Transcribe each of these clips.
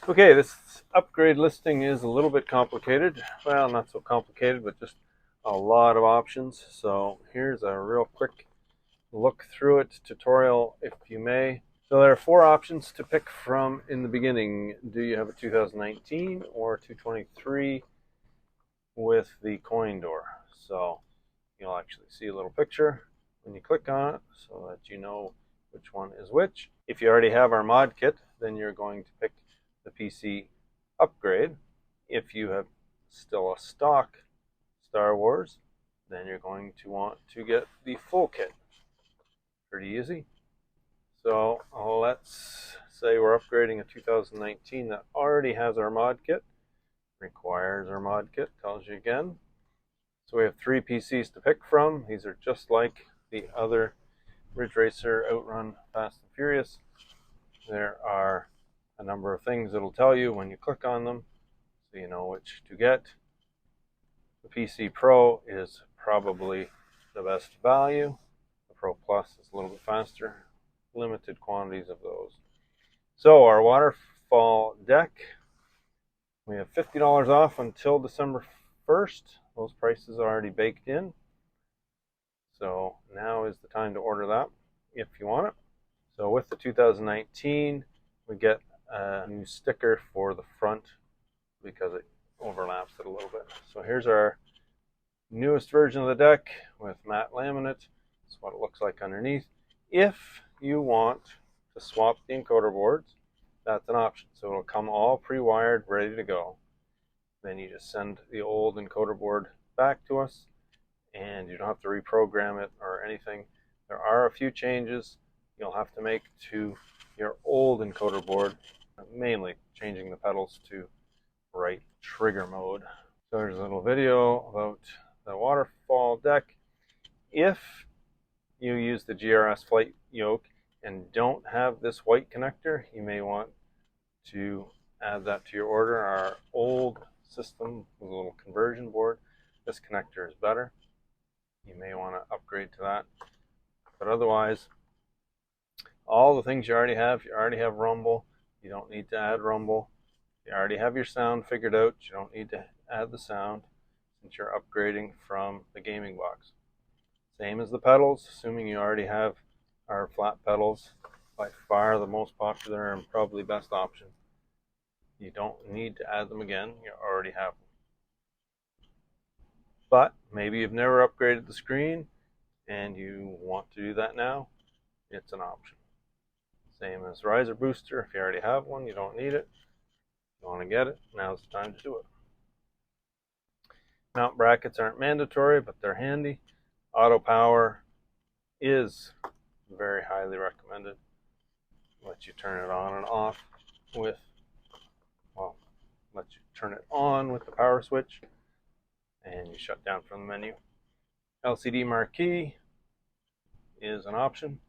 Okay, this upgrade listing is a little bit complicated. Well, not so complicated, but just a lot of options. So here's a real quick look through it tutorial, if you may. So there are four options to pick from in the beginning. Do you have a 2019 or 223 with the coin door? So you'll actually see a little picture when you click on it so that you know which one is which. If you already have our mod kit, then you're going to pick the PC upgrade. If you have still a stock Star Wars, then you're going to want to get the full kit. Pretty easy. So let's say we're upgrading a 2019 that already has our mod kit, requires our mod kit, tells you again. So we have three PCs to pick from. These are just like the other Ridge Racer, Outrun, Fast and Furious. There are a number of things it'll tell you when you click on them, so you know which to get. The PC Pro is probably the best value. The Pro Plus is a little bit faster. Limited quantities of those. So our waterfall deck, we have $50 off until December 1st. Those prices are already baked in. So now is the time to order that if you want it. So with the 2019, we get a new sticker for the front because it overlaps it a little bit. So here's our newest version of the deck with matte laminate. That's what it looks like underneath. If you want to swap the encoder boards, that's an option. So it'll come all pre-wired, ready to go. Then you just send the old encoder board back to us, and you don't have to reprogram it or anything. There are a few changes you'll have to make to your old encoder board, mainly changing the pedals to right trigger mode. So there's a little video about the waterfall deck. If you use the GRS flight yoke and don't have this white connector, you may want to add that to your order. Our old system with a little conversion board, this connector is better. You may want to upgrade to that. But otherwise, all the things you already have rumble. You don't need to add rumble. You already have your sound figured out. You don't need to add the sound since you're upgrading from the gaming box. Same as the pedals, assuming you already have our flat pedals, by far the most popular and probably best option. You don't need to add them again, you already have them. But maybe you've never upgraded the screen and you want to do that now, it's an option. Same as riser booster, if you already have one, you don't need it. If you want to get it, now's the time to do it. Mount brackets aren't mandatory, but they're handy. Auto power is very highly recommended. Let you turn it on and off with, well, let you turn it on with the power switch, and you shut down from the menu. LCD marquee is an option.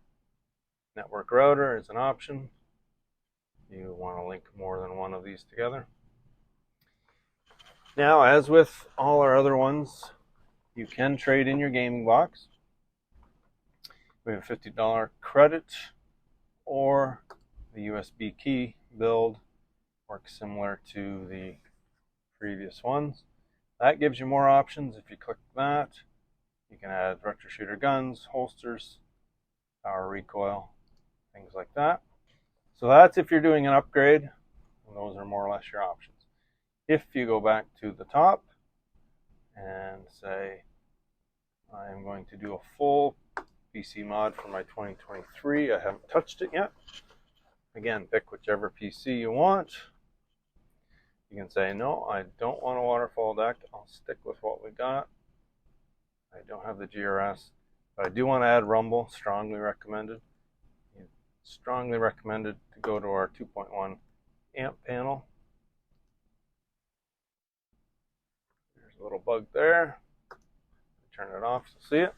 Network router is an option. You want to link more than one of these together. Now, as with all our other ones, you can trade in your gaming box. We have a $50 credit, or the USB key build works similar to the previous ones. That gives you more options. If you click that, you can add retro shooter guns, holsters, power recoil, things like that. So that's if you're doing an upgrade, and those are more or less your options. If you go back to the top and say, I'm going to do a full PC mod for my 2023, I haven't touched it yet. Again, pick whichever PC you want. You can say, no, I don't want a waterfall deck. I'll stick with what we got. I don't have the GRS, but I do want to add rumble. Strongly recommended. Strongly recommended to go to our 2.1 amp panel. There's a little bug there. Turn it off to see it.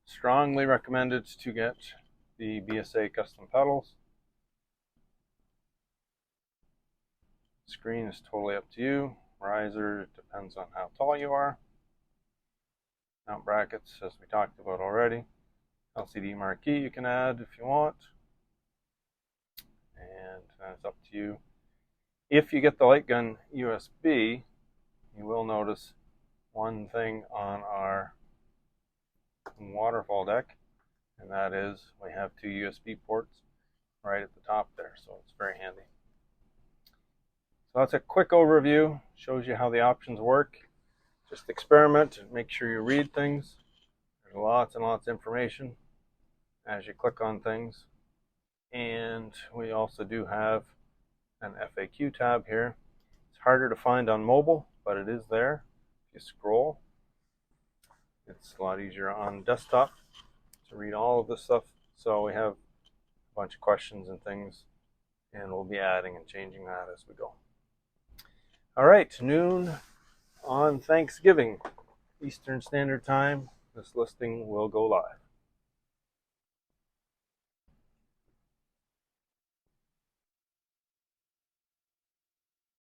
Strongly recommended to get the BSA custom pedals. Screen is totally up to you. Riser depends on how tall you are. Mount brackets, as we talked about already. LCD marquee you can add if you want. And you. If you get the light gun USB, you will notice one thing on our waterfall deck, and that is we have two USB ports right at the top there, so it's very handy. So that's a quick overview, shows you how the options work. Just experiment and make sure you read things. There's lots and lots of information as you click on things. And we also do have an FAQ tab here. It's harder to find on mobile, but it is there. If you scroll, it's a lot easier on desktop to read all of this stuff. So we have a bunch of questions and things, and we'll be adding and changing that as we go. All right, noon on Thanksgiving, Eastern Standard Time. This listing will go live.